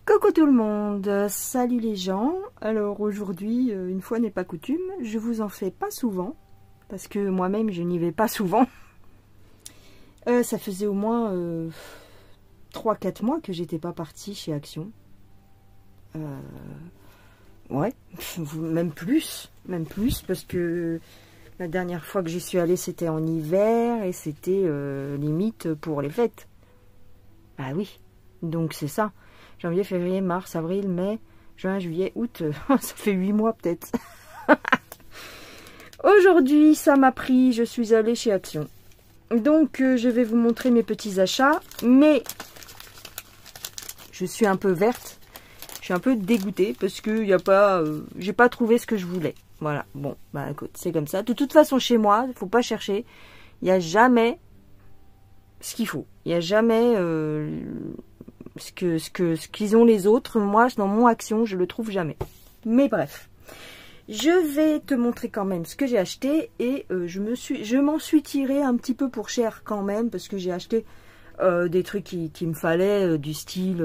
Coucou tout le monde, salut les gens. Alors aujourd'hui, une fois n'est pas coutume, je vous en fais pas souvent, parce que moi-même je n'y vais pas souvent. Ça faisait au moins 3-4 mois que j'étais pas partie chez Action. Ouais, même plus, parce que la dernière fois que j'y suis allée c'était en hiver et c'était limite pour les fêtes. Ah oui, donc c'est ça. Janvier, février, mars, avril, mai, juin, juillet, août. Ça fait 8 mois peut-être. Aujourd'hui, ça m'a pris. Je suis allée chez Action. Donc, je vais vous montrer mes petits achats. Mais, je suis un peu verte. Je suis un peu dégoûtée parce que y a pas, j'ai pas trouvé ce que je voulais. Voilà. Bon, bah écoute, c'est comme ça. De toute façon, chez moi, il faut pas chercher. Il n'y a jamais ce qu'il faut. Il n'y a jamais... ce qu'ils ont les autres, moi dans mon Action je le trouve jamais. Mais bref, je vais te montrer quand même ce que j'ai acheté et je m'en suis tirée un petit peu pour cher quand même parce que j'ai acheté des trucs qui me fallait, du style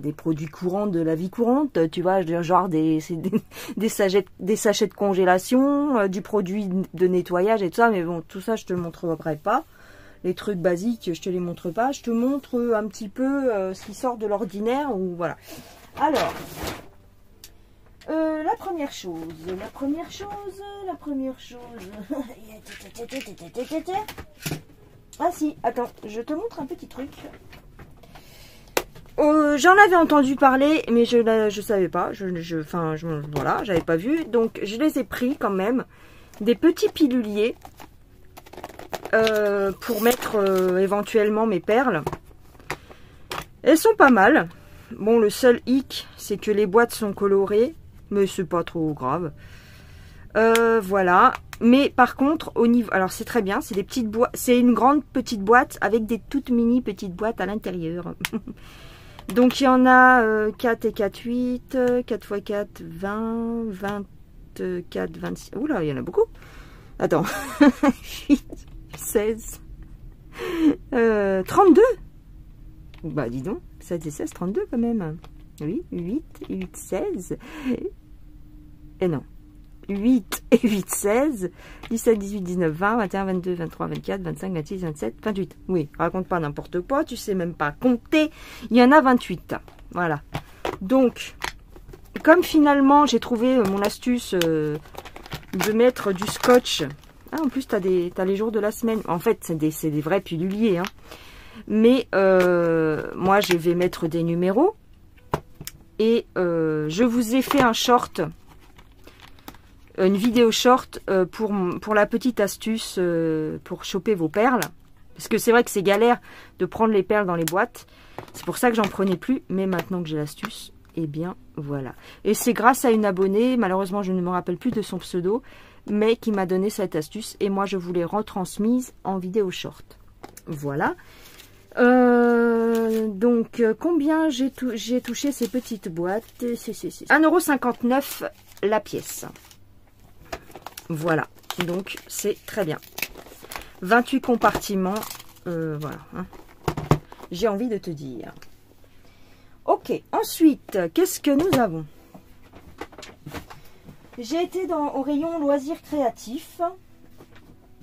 des produits courants de la vie courante, tu vois, genre des sachets de congélation, du produit de nettoyage et tout ça, mais bon, tout ça je te le montrerai pas. Les trucs basiques, je te les montre pas. Je te montre un petit peu ce qui sort de l'ordinaire. Ou voilà. Alors, la première chose. Ah si, attends, je te montre un petit truc. J'en avais entendu parler, mais je savais pas. Voilà, j'avais pas vu. Donc, je les ai pris quand même. Des petits piluliers. Pour mettre éventuellement mes perles. Elles sont pas mal. Bon, le seul hic, c'est que les boîtes sont colorées, mais c'est pas trop grave. Voilà. Mais par contre, au niveau, alors c'est très bien, c'est des petites boîtes, c'est une grande petite boîte avec des toutes mini petites boîtes à l'intérieur. Donc il y en a 4 et 4, 8, 4 x 4, 20, 24, 26. Oula, il y en a beaucoup. Attends. 8. 16, 32. Bah dis donc, 7 et 16, 32 quand même. Oui, 8, 16. Et non. 8 et 8, 16. 17, 18, 19, 20, 21, 22, 23, 24, 25, 26, 27, 28. Oui, raconte pas n'importe quoi, tu sais même pas compter. Il y en a 28. Voilà. Donc, comme finalement j'ai trouvé mon astuce de mettre du scotch. Ah, en plus, t'as les jours de la semaine. En fait, c'est des vrais piluliers. Hein. Mais moi, je vais mettre des numéros. Et je vous ai fait un short. Une vidéo short pour la petite astuce pour choper vos perles. Parce que c'est vrai que c'est galère de prendre les perles dans les boîtes. C'est pour ça que j'en prenais plus. Mais maintenant que j'ai l'astuce, eh bien, voilà. Et c'est grâce à une abonnée. Malheureusement, je ne me rappelle plus de son pseudo. Mais qui m'a donné cette astuce et moi je vous l'ai retransmise en vidéo short. Voilà. Donc combien j'ai touché ces petites boîtes? 1,59 € la pièce. Voilà. Donc c'est très bien. 28 compartiments. Voilà. Hein. J'ai envie de te dire. Ok. Ensuite, qu'est-ce que nous avons? J'ai été au rayon loisirs créatifs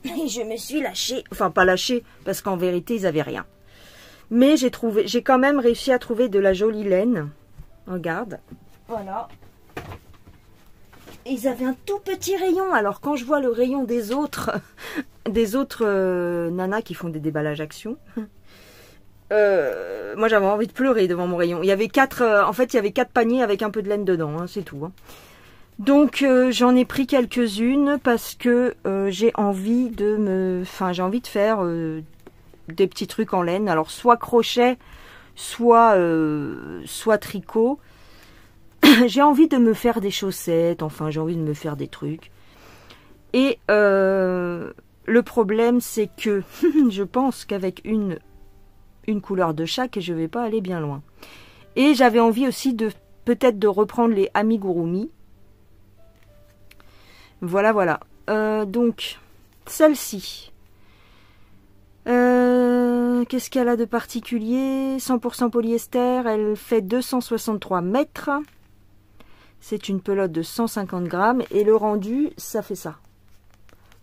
et je me suis lâchée. Enfin, pas lâchée, parce qu'en vérité, ils n'avaient rien. Mais j'ai quand même réussi à trouver de la jolie laine. Regarde. Voilà. Et ils avaient un tout petit rayon. Alors, quand je vois le rayon des autres nanas qui font des déballages Action, moi, j'avais envie de pleurer devant mon rayon. Il y avait 4, en fait, il y avait 4 paniers avec un peu de laine dedans, hein, c'est tout. Hein. Donc j'en ai pris quelques-unes parce que j'ai envie de faire des petits trucs en laine. Alors soit crochet, soit tricot. J'ai envie de me faire des chaussettes, enfin j'ai envie de me faire des trucs. Et le problème c'est que je pense qu'avec une couleur de chaque, je vais pas aller bien loin. Et j'avais envie aussi peut-être de reprendre les amigurumi. Voilà, voilà. Donc, celle-ci. Qu'est-ce qu'elle a de particulier? 100% polyester, elle fait 263 mètres. C'est une pelote de 150 grammes. Et le rendu, ça fait ça.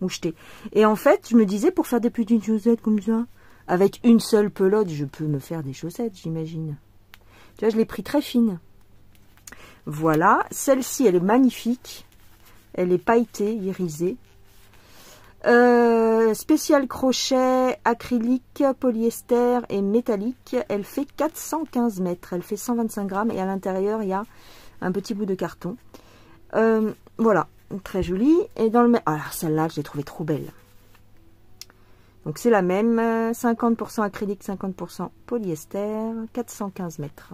Moucheté. Et en fait, je me disais, pour faire des petites chaussettes comme ça, avec une seule pelote, je peux me faire des chaussettes, j'imagine. Tu vois, je l'ai pris très fine. Voilà. Celle-ci, elle est magnifique. Elle est pailletée, irisée. Spécial crochet, acrylique, polyester et métallique. Elle fait 415 mètres. Elle fait 125 grammes. Et à l'intérieur, il y a un petit bout de carton. Voilà. Très jolie. Et dans le même... Alors, celle-là, je l'ai trouvée trop belle. Donc, c'est la même. 50% acrylique, 50% polyester. 415 mètres.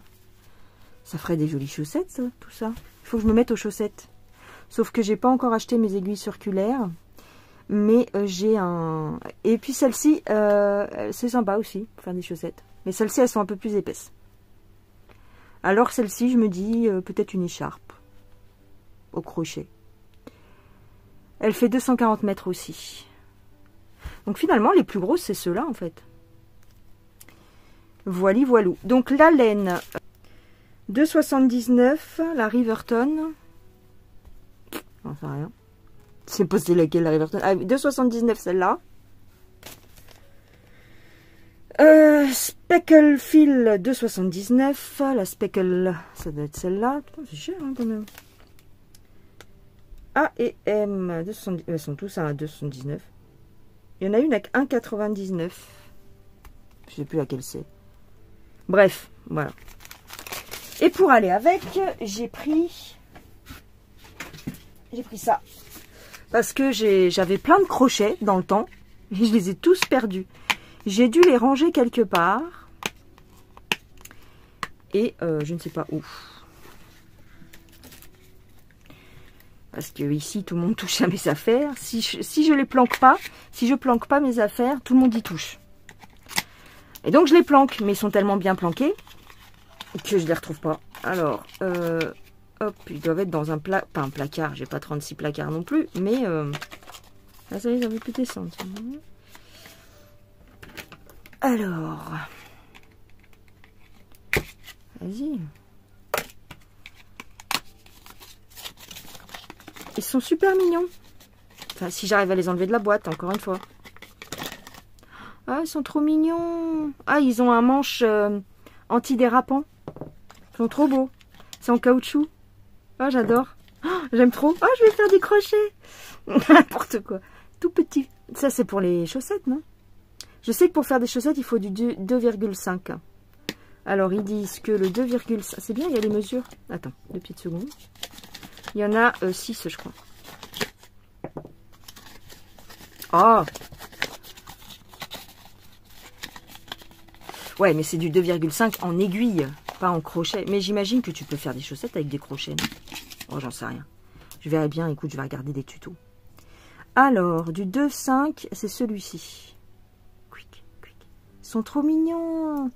Ça ferait des jolies chaussettes, ça, tout ça. Il faut que je me mette aux chaussettes. Sauf que j'ai pas encore acheté mes aiguilles circulaires. Mais j'ai un... Et puis celle-ci, c'est sympa aussi, pour faire des chaussettes. Mais celles-ci, elles sont un peu plus épaisses. Alors celle-ci, je me dis, peut-être une écharpe. Au crochet. Elle fait 240 mètres aussi. Donc finalement, les plus grosses, c'est ceux-là, en fait. Voili, voilou. Donc la laine, 2,79, la Riverton. J'en sais rien. C'est pas c'est laquelle la Riverton. Ah, 2,79 celle-là. Speckle Fil 2,79. La Speckle, ça doit être celle-là. Putain, c'est cher hein, quand même. A et M, 2,79. Elles sont tous à 2,79. Il y en a une avec 1,99. Je sais plus laquelle c'est. Bref, voilà. Et pour aller avec, j'ai pris ça. Parce que j'avais plein de crochets dans le temps. Et je les ai tous perdus. J'ai dû les ranger quelque part. Et je ne sais pas où. Parce que ici, tout le monde touche à mes affaires. Si je les planque pas, si je planque pas mes affaires, tout le monde y touche. Et donc, je les planque. Mais ils sont tellement bien planqués que je les retrouve pas. Alors, hop, ils doivent être dans un pas un placard. J'ai pas 36 placards non plus. Mais, là, ça y est, ça veut plus descendre. Alors, vas-y. Ils sont super mignons. Enfin, si j'arrive à les enlever de la boîte, encore une fois. Ah, ils sont trop mignons. Ah, ils ont un manche antidérapant. Ils sont trop beaux. C'est en caoutchouc. Ah, j'adore. Oh, j'aime trop. Ah, je vais faire des crochets. N'importe quoi. Tout petit. Ça, c'est pour les chaussettes, non? Je sais que pour faire des chaussettes, il faut du 2,5. Alors, ils disent que le 2,5... C'est bien, il y a les mesures. Attends, 2 petites secondes. Il y en a 6, je crois. Oh! Ouais, mais c'est du 2,5 en aiguille, pas en crochet. Mais j'imagine que tu peux faire des chaussettes avec des crochets. Non? Oh, j'en sais rien. Je verrai bien, écoute, je vais regarder des tutos. Alors, du 2,5, c'est celui-ci. Ils sont trop mignons.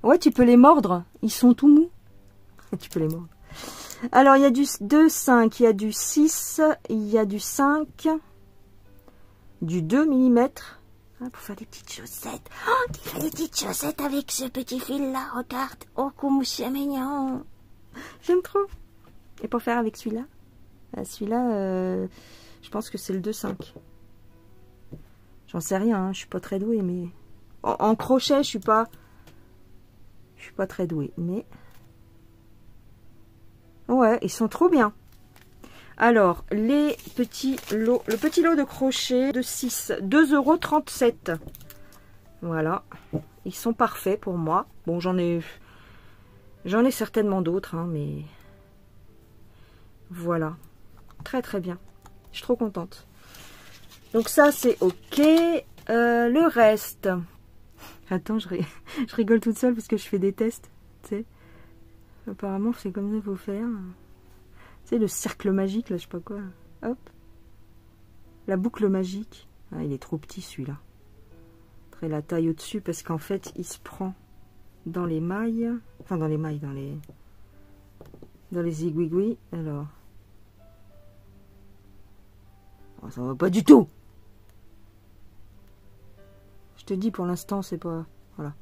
Ouais, tu peux les mordre. Ils sont tout mous. Tu peux les mordre. Alors, il y a du 2,5, il y a du 6, il y a du 5, du 2 mm. Ah, pour faire des petites chaussettes. Oh, tu fais des petites chaussettes avec ce petit fil-là, regarde. Oh, comme c'est mignon. J'aime trop. Et pour faire avec celui-là, je pense que c'est le 2,5. J'en sais rien, hein, je suis pas très douée, mais... En crochet, je suis pas très douée, mais... Ouais, ils sont trop bien. Alors, les petits lots, le petit lot de crochet de 6, 2,37 €. Voilà, ils sont parfaits pour moi. Bon, j'en ai certainement d'autres, hein, mais voilà, très très bien. Je suis trop contente. Donc ça, c'est ok. Le reste, attends, je rigole toute seule parce que je fais des tests, tu sais. Apparemment, c'est comme ça qu'il faut faire. C'est le cercle magique, là, je sais pas quoi. Hop. La boucle magique. Ah, il est trop petit, celui-là. Très la taille au-dessus, parce qu'en fait, il se prend dans les mailles. Enfin, dans les mailles, dans les aiguilles. Alors. Oh, ça va pas du tout. Je te dis, pour l'instant, c'est pas... Voilà.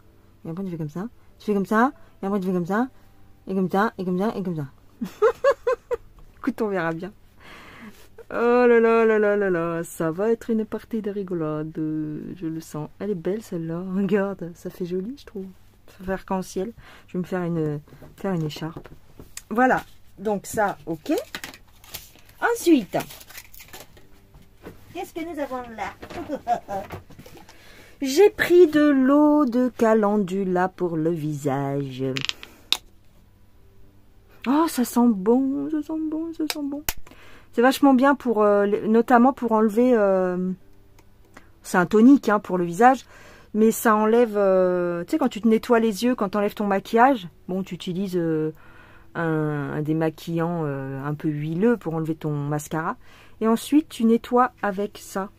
Et après, tu fais comme ça. Tu fais comme ça. Et après, tu fais comme ça. Et comme ça. Et comme ça. Et comme ça. Écoute, on verra bien. Oh là là là là là là. Ça va être une partie de rigolade. Je le sens. Elle est belle, celle-là. Regarde, ça fait joli, je trouve. Ça fait arc-en-ciel. Je vais me faire une écharpe. Voilà. Donc ça, ok. Ensuite, qu'est-ce que nous avons là? J'ai pris de l'eau de calendula pour le visage. Oh, ça sent bon, ça sent bon, ça sent bon. C'est vachement bien pour, notamment pour enlever... c'est un tonique hein, pour le visage. Mais ça enlève... tu sais, quand tu te nettoies les yeux, quand tu enlèves ton maquillage, bon, tu utilises... un démaquillant un peu huileux pour enlever ton mascara. Et ensuite, tu nettoies avec ça.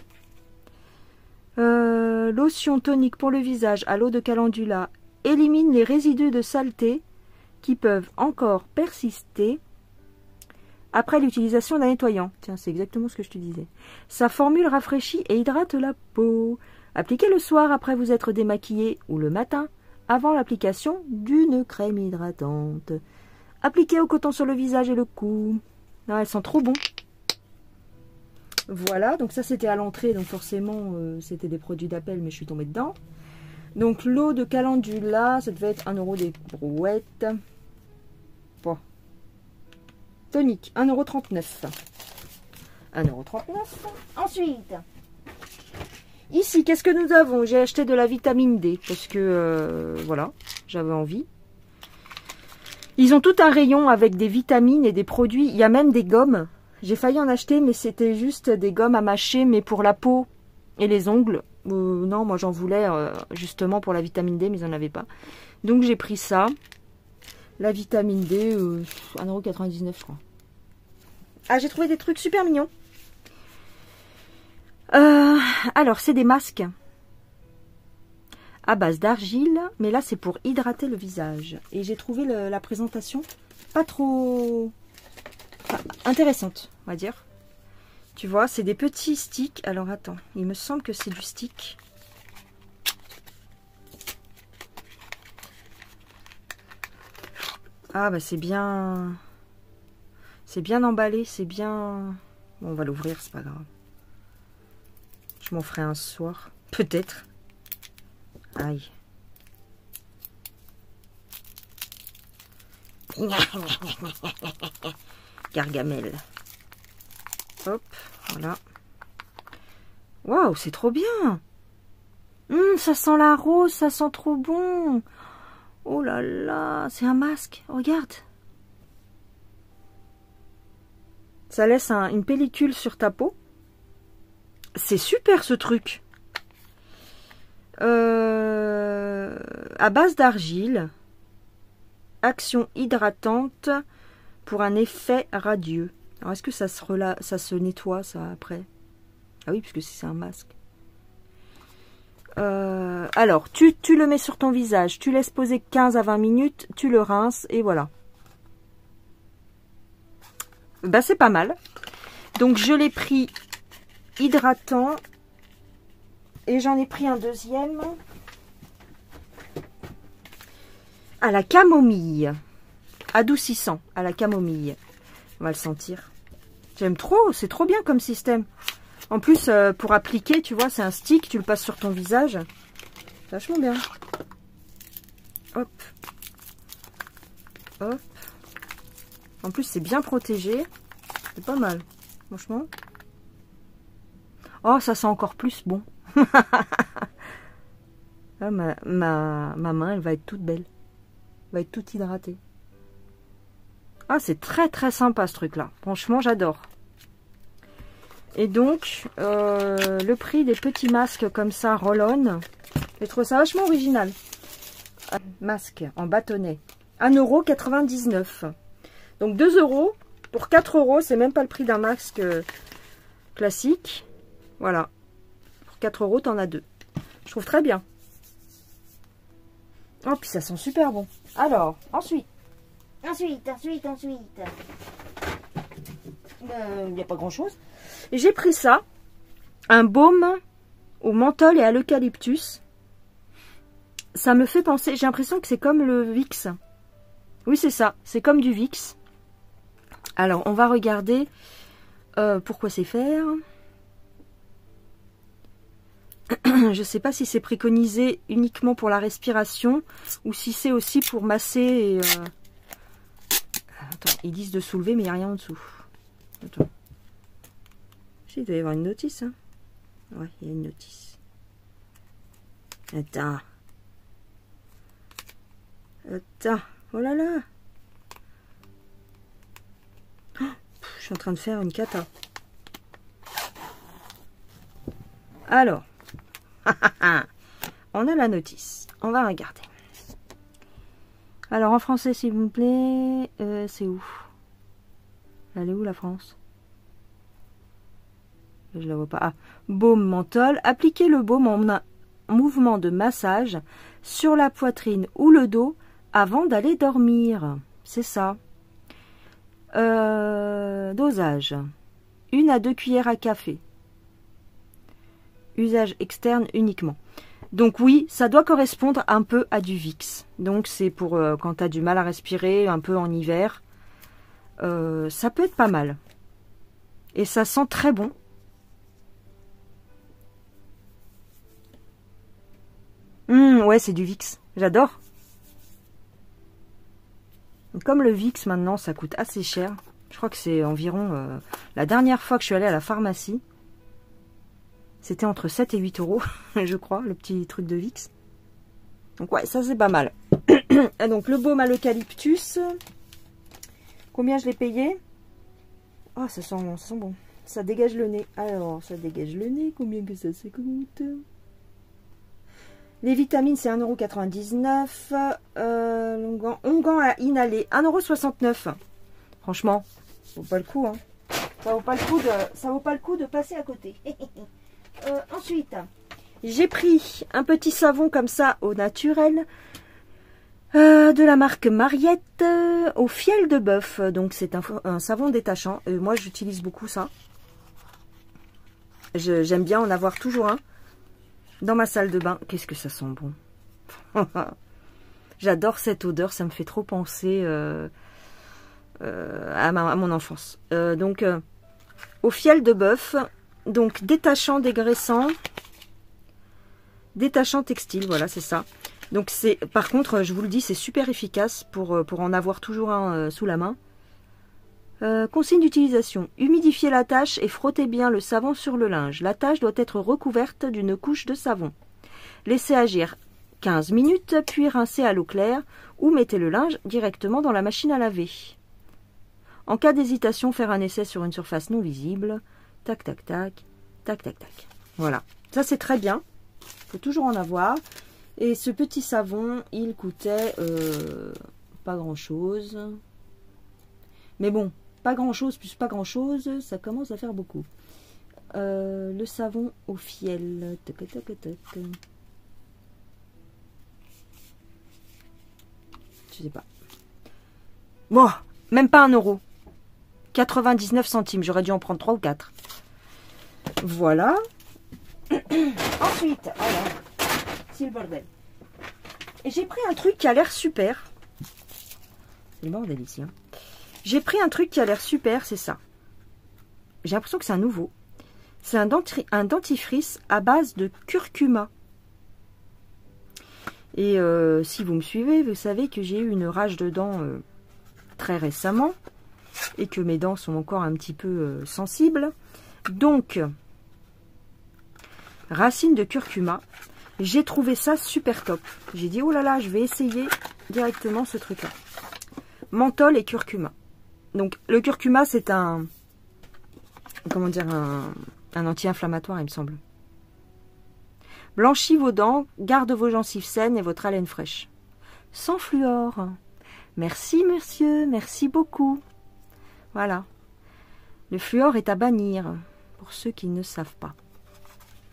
Lotion tonique pour le visage à l'eau de calendula élimine les résidus de saleté qui peuvent encore persister après l'utilisation d'un nettoyant. Tiens, c'est exactement ce que je te disais. Sa formule rafraîchit et hydrate la peau. Appliquez le soir après vous être démaquillé ou le matin avant l'application d'une crème hydratante. Appliquez au coton sur le visage et le cou. Ah, elles sentent trop bon. Voilà, donc ça c'était à l'entrée, donc forcément c'était des produits d'appel, mais je suis tombée dedans. Donc l'eau de calendula, ça devait être 1 € des brouettes. Bon. Tonique, 1,39 €. 1,39 €. Ensuite, ici, qu'est-ce que nous avons? J'ai acheté de la vitamine D, parce que, voilà, j'avais envie. Ils ont tout un rayon avec des vitamines et des produits. Il y a même des gommes. J'ai failli en acheter, mais c'était juste des gommes à mâcher, mais pour la peau et les ongles. Non, moi j'en voulais justement pour la vitamine D, mais ils n'en avaient pas. Donc j'ai pris ça. La vitamine D, 1,99 €, je crois. Ah, j'ai trouvé des trucs super mignons. Alors, c'est des masques à base d'argile, mais là c'est pour hydrater le visage. Et j'ai trouvé la présentation pas trop intéressante, on va dire. Tu vois, c'est des petits sticks. Alors attends, il me semble que c'est du stick. Ah bah c'est bien emballé, c'est bien... Bon, on va l'ouvrir, c'est pas grave. Je m'en ferai un ce soir, peut-être. Aïe. Gargamel. Hop, voilà. Waouh, c'est trop bien. Ça sent la rose, ça sent trop bon. Oh là là, c'est un masque, regarde. Ça laisse une pellicule sur ta peau. C'est super ce truc. À base d'argile. Action hydratante pour un effet radieux. Alors est-ce que ça se nettoie ça après? Ah oui, puisque c'est un masque. Alors, tu le mets sur ton visage, tu laisses poser 15 à 20 minutes, tu le rinces et voilà. Bah c'est pas mal. Donc je l'ai pris hydratant et j'en ai pris un deuxième à la camomille, adoucissant à la camomille. On va le sentir. J'aime trop, c'est trop bien comme système. En plus, pour appliquer, tu vois, c'est un stick, tu le passes sur ton visage. C'est vachement bien. Hop. Hop. En plus, c'est bien protégé. C'est pas mal, franchement. Oh, ça sent encore plus bon. Ah, ma main, elle va être toute belle. Elle va être toute hydratée. Ah, c'est très très sympa ce truc-là. Franchement, j'adore. Et donc, le prix des petits masques comme ça, roll-on, je trouve ça vachement original. Masque en bâtonnet. 1,99 €. Donc 2 € pour 4 €, c'est même pas le prix d'un masque classique. Voilà. Pour 4 € t'en as 2. Je trouve très bien. Oh, puis ça sent super bon. Alors, ensuite. Il n'y a pas grand chose. J'ai pris ça. Un baume au menthol et à l'eucalyptus. Ça me fait penser, j'ai l'impression que c'est comme le Vicks. Oui, c'est ça, c'est comme du Vicks. Alors, on va regarder pourquoi c'est faire. Je ne sais pas si c'est préconisé uniquement pour la respiration ou si c'est aussi pour masser et... Attends, ils disent de soulever, mais il n'y a rien en dessous. Attends. Il doit y avoir une notice, hein. Ouais, il y a une notice. Attends. Attends. Oh là là. Oh, je suis en train de faire une cata. Alors. On a la notice. On va regarder. Alors, en français, s'il vous plaît. C'est où? Elle est où, la France? Je la vois pas. Ah, baume menthol. Appliquez le baume en mouvement de massage sur la poitrine ou le dos avant d'aller dormir. C'est ça. Dosage. 1 à 2 cuillères à café. Usage externe uniquement. Donc oui, ça doit correspondre un peu à du Vicks. Donc c'est pour quand tu as du mal à respirer, un peu en hiver. Ça peut être pas mal. Et ça sent très bon. Ouais, c'est du Vicks. J'adore. Comme le Vicks, maintenant, ça coûte assez cher. Je crois que c'est environ... la dernière fois que je suis allée à la pharmacie, c'était entre 7 et 8 euros, je crois, le petit truc de Vicks. Donc ouais, ça c'est pas mal. Et donc le baume à l'eucalyptus. Combien je l'ai payé? Oh, ça sent bon. Ça dégage le nez. Alors, ça dégage le nez. Combien que ça coûte? Les vitamines, c'est 1,99 €. Onguent à inhaler, 1,69 €. Franchement, ça vaut pas le coup. Hein. Ça vaut pas le coup de passer à côté. Ensuite, j'ai pris un petit savon comme ça au naturel. De la marque Mariette au fiel de bœuf. Donc, c'est un savon détachant. Moi, j'utilise beaucoup ça. J'aime bien en avoir toujours un. Dans ma salle de bain, qu'est-ce que ça sent bon. J'adore cette odeur, ça me fait trop penser à mon enfance. Donc, au fiel de bœuf, donc détachant, dégraissant, détachant textile, voilà, c'est ça. Donc, par contre, je vous le dis, c'est super efficace pour en avoir toujours un sous la main. Consigne d'utilisation. Humidifiez la tâche et frottez bien le savon sur le linge. La tâche doit être recouverte d'une couche de savon. Laissez agir 15 minutes, puis rincez à l'eau claire ou mettez le linge directement dans la machine à laver. En cas d'hésitation, faire un essai sur une surface non visible. Tac, tac, tac, tac, tac, tac. Voilà. Ça, c'est très bien. Il faut toujours en avoir. Et ce petit savon, il coûtait pas grand-chose. Mais bon, pas grand-chose plus pas grand-chose, ça commence à faire beaucoup. Le savon au fiel. Tac, tac, tac. Je sais pas. Bon, même pas 1 €. 99 centimes. J'aurais dû en prendre 3 ou 4. Voilà. Ensuite, alors, c'est le bordel. Et j'ai pris un truc qui a l'air super. C'est le bordel ici, hein. J'ai pris un truc qui a l'air super, c'est ça. J'ai l'impression que c'est un nouveau. C'est un dentifrice à base de curcuma. Et si vous me suivez, vous savez que j'ai eu une rage de dents très récemment. Et que mes dents sont encore un petit peu sensibles. Donc, racine de curcuma. J'ai trouvé ça super top. J'ai dit, oh là là, je vais essayer directement ce truc-là. Menthol et curcuma. Donc, le curcuma, c'est un anti-inflammatoire, il me semble. Blanchit vos dents, garde vos gencives saines et votre haleine fraîche. Sans fluor. Merci, monsieur. Merci beaucoup. Voilà. Le fluor est à bannir, pour ceux qui ne savent pas.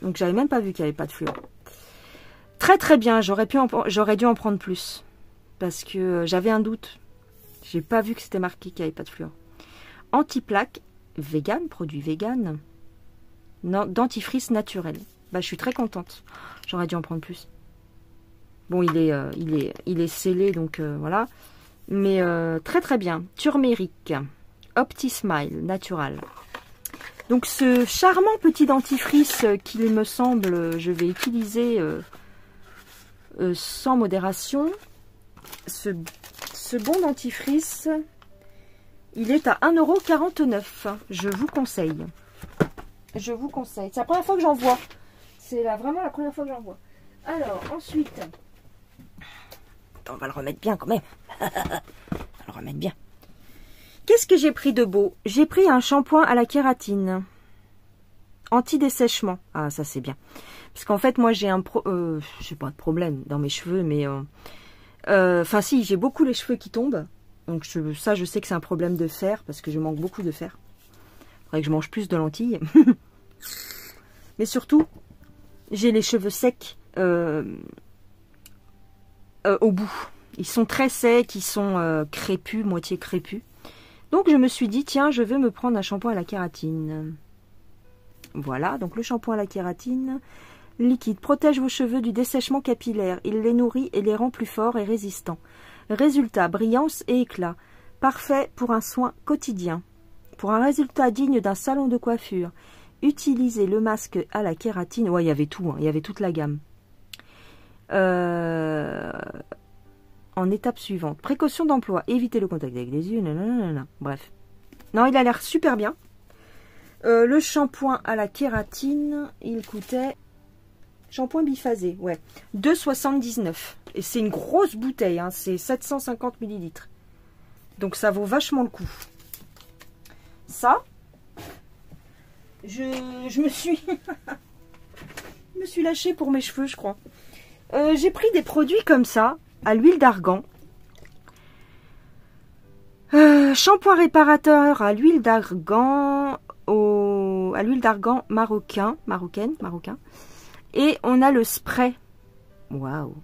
Donc, j'avais même pas vu qu'il n'y avait pas de fluor. Très, très bien. J'aurais dû en prendre plus. Parce que j'avais un doute. J'ai pas vu que c'était marqué qu'il n'y avait pas de fluor. Anti-plaque, vegan, produit vegan. Non, dentifrice naturel. Bah, je suis très contente. J'aurais dû en prendre plus. Bon, il est scellé, donc voilà. Mais très très bien. Turmeric, Opti-Smile, Natural. Donc ce charmant petit dentifrice qu'il me semble, je vais utiliser sans modération. Ce bon dentifrice, il est à 1,49 €. Je vous conseille. Je vous conseille. C'est la première fois que j'en vois. C'est vraiment la première fois que j'en vois. Alors, ensuite... On va le remettre bien quand même. On va le remettre bien. Qu'est-ce que j'ai pris de beau? J'ai pris un shampoing à la kératine. Anti-dessèchement. Ah, ça c'est bien. Parce qu'en fait, moi j'ai j'ai pas de problème dans mes cheveux, mais... Enfin si, j'ai beaucoup les cheveux qui tombent. Donc ça, je sais que c'est un problème de fer, parce que je manque beaucoup de fer. Il faudrait que je mange plus de lentilles. Mais surtout, j'ai les cheveux secs au bout. Ils sont très secs, ils sont crépus, moitié crépus. Donc je me suis dit, tiens, je vais me prendre un shampoing à la kératine. Voilà, donc le shampoing à la kératine liquide protège vos cheveux du dessèchement capillaire. Il les nourrit et les rend plus forts et résistants. Résultat, brillance et éclat. Parfait pour un soin quotidien. Pour un résultat digne d'un salon de coiffure, utilisez le masque à la kératine. Ouais, il y avait tout, hein, il y avait toute la gamme. En étape suivante. Précaution d'emploi. Évitez le contact avec les yeux. Nanana. Bref. Non, il a l'air super bien. Le shampoing à la kératine, il coûtait... Shampoing biphasé, ouais. 2,79 €. Et c'est une grosse bouteille, hein, c'est 750 ml. Donc ça vaut vachement le coup. Ça, je me suis... je me suis lâchée pour mes cheveux, je crois. J'ai pris des produits comme ça, à l'huile d'argan. Shampoing réparateur à l'huile d'argan, à l'huile d'argan marocain. Et on a le spray. Waouh.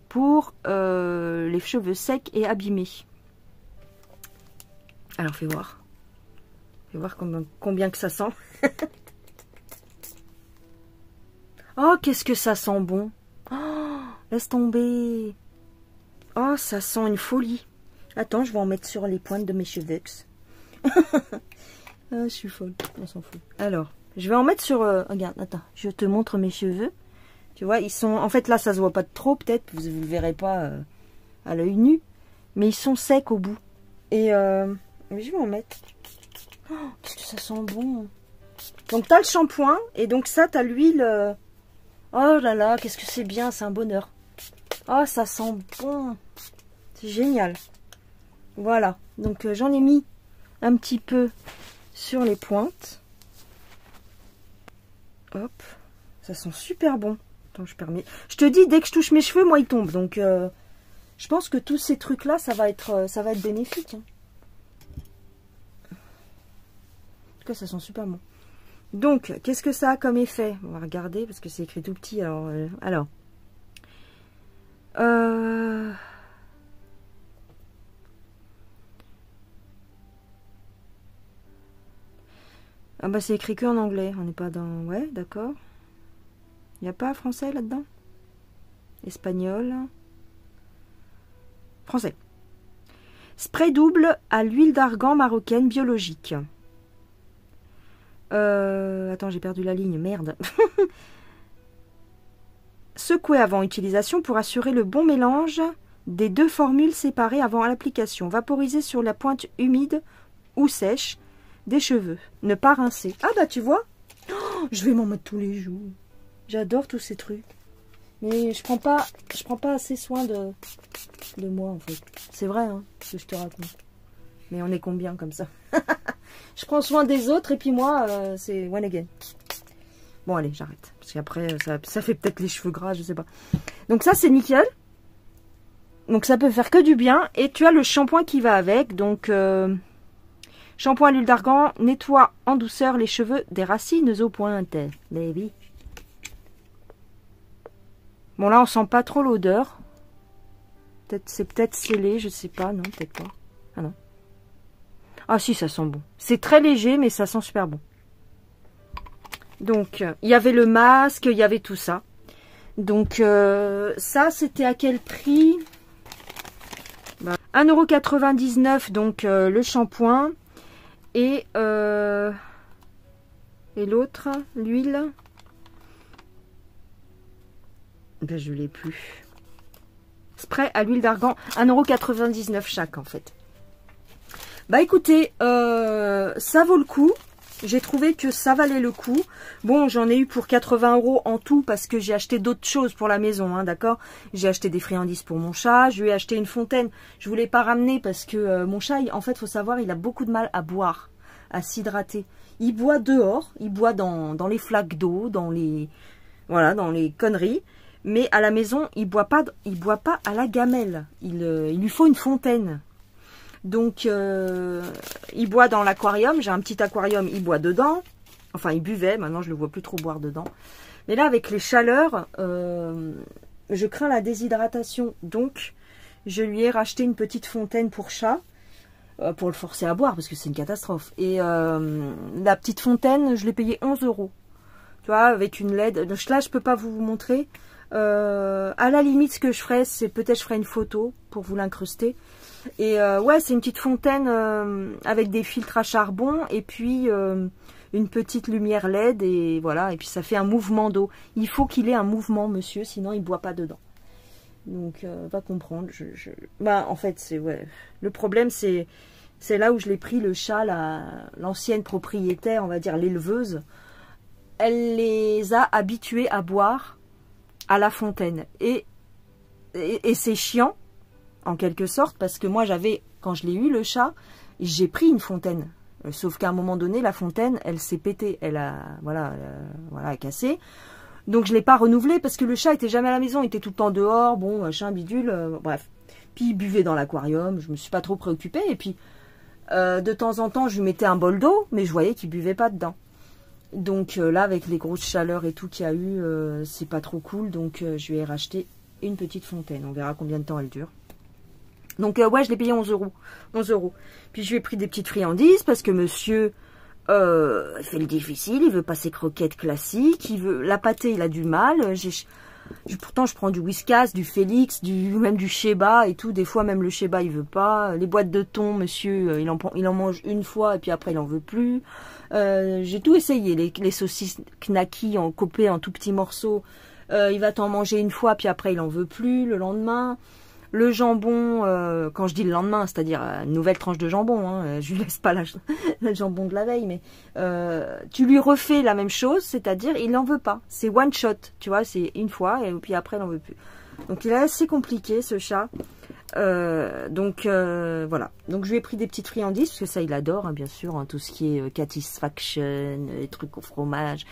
Pour les cheveux secs et abîmés. Alors, fais voir. Fais voir combien que ça sent. Oh, qu'est-ce que ça sent bon. Oh, laisse tomber. Oh, ça sent une folie. Attends, je vais en mettre sur les pointes de mes cheveux. Ah, je suis folle. On s'en fout. Alors, je vais en mettre sur... regarde, attends. Je te montre mes cheveux. Tu vois, ils sont... En fait, là, ça se voit pas de trop, peut-être. Vous ne le verrez pas à l'œil nu. Mais ils sont secs au bout. Et mais je vais en mettre. Oh, qu'est-ce que ça sent bon. Donc, tu as le shampoing. Et donc, ça, tu as l'huile. Oh là là, qu'est-ce que c'est bien. C'est un bonheur. Oh, ça sent bon. C'est génial. Voilà. Donc, j'en ai mis un petit peu sur les pointes. Hop. Ça sent super bon. Attends, je te dis, dès que je touche mes cheveux, moi, ils tombent. Donc, je pense que tous ces trucs-là, ça va être bénéfique. Hein. En tout cas, ça sent super bon. Donc, qu'est-ce que ça a comme effet? On va regarder, parce que c'est écrit tout petit. Alors. Ah bah c'est écrit que en anglais, on n'est pas dans... Ouais, d'accord. Il n'y a pas français là-dedans? Espagnol. Français. Spray double à l'huile d'argan marocaine biologique. Attends, j'ai perdu la ligne, merde. Secouez avant utilisation pour assurer le bon mélange des deux formules séparées avant l'application. Vaporisez sur la pointe humide ou sèche des cheveux. Ne pas rincer. Ah bah tu vois, je vais m'en mettre tous les jours. J'adore tous ces trucs. Mais je prends pas assez soin de moi en fait. C'est vrai, hein, ce que je te raconte. Mais on est combien comme ça? Je prends soin des autres et puis moi, c'est one again. Bon allez, j'arrête. Parce qu'après, ça fait peut-être les cheveux gras, je sais pas. Donc ça, c'est nickel. Donc ça peut faire que du bien. Et tu as le shampoing qui va avec. Donc, shampoing à l'huile d'argan nettoie en douceur les cheveux des racines aux pointes. Baby. Bon là, on sent pas trop l'odeur. C'est peut-être scellé, je sais pas. Non, peut-être pas. Ah non. Ah si, ça sent bon. C'est très léger, mais ça sent super bon. Donc, il y avait le masque, il y avait tout ça. Donc, ça, c'était à quel prix? 1,99 €, donc le shampoing. Et l'autre, l'huile. Ben, je l'ai plus. Spray à l'huile d'argan, 1,99 € chaque en fait. Bah écoutez, ça vaut le coup. J'ai trouvé que ça valait le coup. Bon, j'en ai eu pour 80 € en tout parce que j'ai acheté d'autres choses pour la maison, hein, d'accord? J'ai acheté des friandises pour mon chat. Je lui ai acheté une fontaine. Je voulais pas ramener parce que mon chat, en fait, faut savoir, il a beaucoup de mal à boire, à s'hydrater. Il boit dehors, il boit dans les flaques d'eau, dans les conneries. Mais à la maison, il boit pas à la gamelle. Il lui faut une fontaine. Donc, il boit dans l'aquarium. J'ai un petit aquarium, il boit dedans. Enfin, il buvait. Maintenant, je ne le vois plus trop boire dedans. Mais là, avec les chaleurs, je crains la déshydratation. Donc, je lui ai racheté une petite fontaine pour chat. Pour le forcer à boire, parce que c'est une catastrophe. Et la petite fontaine, je l'ai payée 11 €. Tu vois, avec une LED. Donc, là, je peux pas vous montrer. À la limite, ce que je ferais, c'est peut-être je ferai une photo pour vous l'incruster. Et ouais, c'est une petite fontaine avec des filtres à charbon et puis une petite lumière LED et voilà. Et puis ça fait un mouvement d'eau. Il faut qu'il ait un mouvement, monsieur, sinon il boit pas dedans. Donc va comprendre. Bah en fait, c'est ouais. Le problème, c'est là où je l'ai pris le chat, l'ancienne propriétaire, on va dire l'éleveuse. Elle les a habitués à boire à la fontaine et c'est chiant. En quelque sorte, parce que moi j'avais, quand je l'ai eu le chat, j'ai pris une fontaine. Sauf qu'à un moment donné, la fontaine, elle s'est pétée, elle a cassé. Donc je l'ai pas renouvelée parce que le chat était jamais à la maison, il était tout le temps dehors, bon, machin, bidule, bref. Puis il buvait dans l'aquarium, je me suis pas trop préoccupée. Et puis de temps en temps, je lui mettais un bol d'eau, mais je voyais qu'il buvait pas dedans. Donc là, avec les grosses chaleurs et tout qu'il y a eu, c'est pas trop cool. Donc je lui ai racheté une petite fontaine. On verra combien de temps elle dure. Donc, ouais, je l'ai payé 11 €. 11 €. Puis, je lui ai pris des petites friandises parce que monsieur il fait le difficile. Il veut pas ses croquettes classiques. Il veut la pâtée, il a du mal. Pourtant, je prends du Whiskas, du Félix, même du Sheba et tout. Des fois, même le Sheba, il veut pas. Les boîtes de thon, monsieur, il en mange une fois et puis après, il en veut plus. J'ai tout essayé. Les saucisses knacky coupées en tout petits morceaux. Il va t'en manger une fois puis après, il en veut plus le lendemain. Le jambon, quand je dis le lendemain, c'est-à-dire une nouvelle tranche de jambon, hein, je lui laisse pas le jambon de la veille, mais tu lui refais la même chose, c'est-à-dire il n'en veut pas. C'est one shot, tu vois, c'est une fois et puis après il n'en veut plus. Donc il est assez compliqué ce chat. Donc voilà. Donc je lui ai pris des petites friandises, parce que ça il adore, hein, bien sûr, hein, tout ce qui est Catisfaction, les trucs au fromage.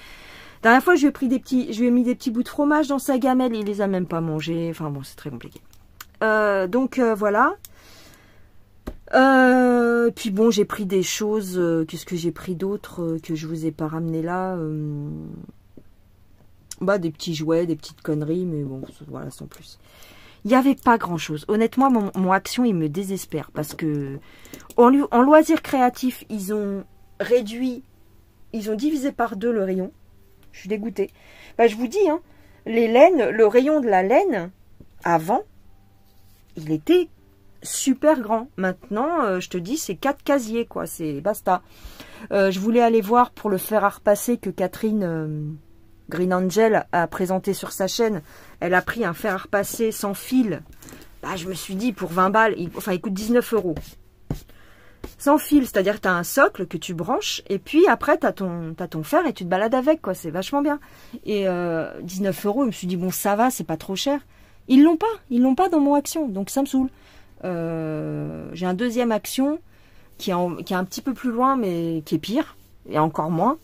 La dernière fois je lui ai mis des petits bouts de fromage dans sa gamelle, il les a même pas mangés. Enfin bon, c'est très compliqué. Donc voilà. Puis bon, j'ai pris des choses. Qu'est-ce que j'ai pris d'autre que je vous ai pas ramené là, bah des petits jouets, des petites conneries, mais bon, voilà, sans plus. Il n'y avait pas grand chose. Honnêtement, mon action, il me désespère parce que en loisirs créatifs, ils ont divisé par 2 le rayon. Je suis dégoûtée. Bah, je vous dis, hein, les laines, le rayon de la laine avant, il était super grand. Maintenant, je te dis, c'est 4 casiers, quoi. C'est basta. Je voulais aller voir pour le fer à repasser que Catherine Green Angel a présenté sur sa chaîne. Elle a pris un fer à repasser sans fil. Bah, je me suis dit, pour 20 balles, il coûte 19 €. Sans fil, c'est-à-dire que tu as un socle que tu branches, et puis après, tu as ton fer et tu te balades avec, quoi. C'est vachement bien. Et 19 €, je me suis dit, bon, ça va, c'est pas trop cher. Ils l'ont pas dans mon action, donc ça me saoule. J'ai un deuxième action qui est un petit peu plus loin, mais qui est pire, et encore moins.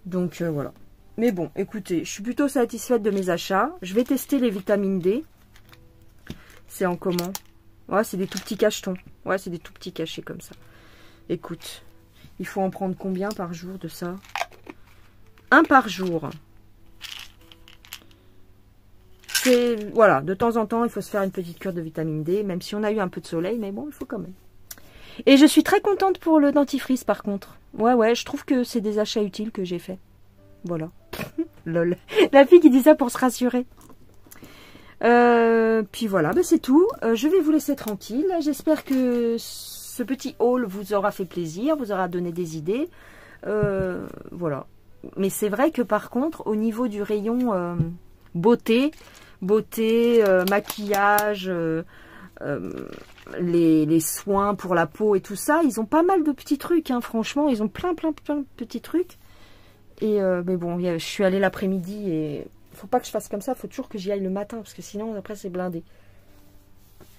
Donc voilà. Mais bon, écoutez, je suis plutôt satisfaite de mes achats. Je vais tester les vitamines D. C'est en comment? Ouais, c'est des tout petits cachetons. Ouais, c'est des tout petits cachets comme ça. Écoute, il faut en prendre combien par jour de ça? 1 par jour. Voilà, de temps en temps, il faut se faire une petite cure de vitamine D, même si on a eu un peu de soleil, mais bon, il faut quand même. Et je suis très contente pour le dentifrice, par contre. Ouais, je trouve que c'est des achats utiles que j'ai fait. Voilà. Lol. La fille qui dit ça pour se rassurer. Puis voilà, ben c'est tout. Je vais vous laisser tranquille. J'espère que ce petit haul vous aura fait plaisir, vous aura donné des idées. Voilà. Mais c'est vrai que par contre, au niveau du rayon beauté, maquillage, les soins pour la peau et tout ça, ils ont pas mal de petits trucs, hein, franchement, ils ont plein de petits trucs. Et mais bon, je suis allée l'après-midi et faut pas que je fasse comme ça, faut toujours que j'y aille le matin parce que sinon après c'est blindé.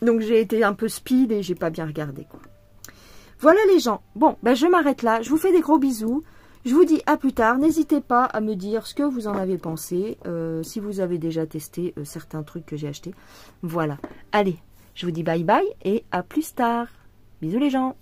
Donc j'ai été un peu speed et j'ai pas bien regardé quoi. Voilà les gens. Bon, ben je m'arrête là. Je vous fais des gros bisous. Je vous dis à plus tard. N'hésitez pas à me dire ce que vous en avez pensé. Si vous avez déjà testé certains trucs que j'ai achetés. Voilà. Allez, je vous dis bye bye et à plus tard. Bisous les gens.